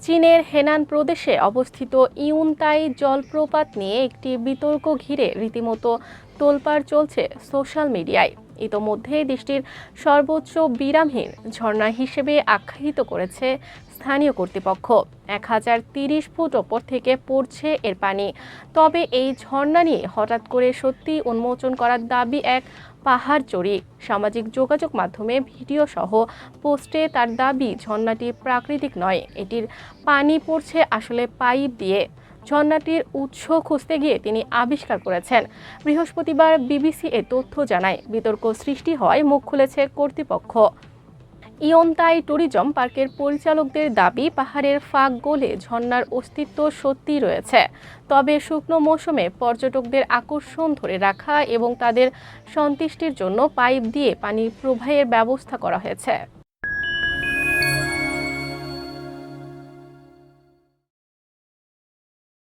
চীনের হেনান প্রদেশে অবস্থিত ইউনতাই জলপ্রপাত নিয়ে একটি বিতর্ক ঘিরে রীতিমতো তোলপাড় চলছে সোশ্যাল মিডিয়ায়। ইতোমধ্যে দেশটির সর্বোচ্চ বিরামহীন ঝর্ণা হিসেবে আখ্যায়িত করেছে স্থানীয় কর্তৃপক্ষ। 1030 ফুট ওপর থেকে পড়ছে এর পানি। তবে এই ঝর্ণা নিয়ে হঠাৎ করে সত্যি উন্মোচন করার দাবি এক পাহাড়চড়ী। সামাজিক যোগাযোগ মাধ্যমে ভিডিও সহ পোস্টে তার দাবি ঝর্ণাটি প্রাকৃতিক নয়, এটির পানি পড়ছে আসলে পাইপ দিয়ে। ঝর্ণাটির উৎস খুঁজতে গিয়ে তিনি আবিষ্কার করেছেন। বৃহস্পতিবার বিবিসি এ তথ্য জানায়। বিতর্ক সৃষ্টি হয় মুখ খুলেছে কর্তৃপক্ষ। ইয়ন্তাই ট্যুরিজম পার্কের পরিচালকদের দাবি পাহাড়ের ফাঁক গলে ঝর্ণার অস্তিত্ব সত্যিই রয়েছে। তবে শুকনো মৌসুমে পর্যটকদের আকর্ষণ ধরে রাখা এবং তাদের সন্তুষ্টির জন্য পাইপ দিয়ে পানি প্রবাহের ব্যবস্থা করা হয়েছে।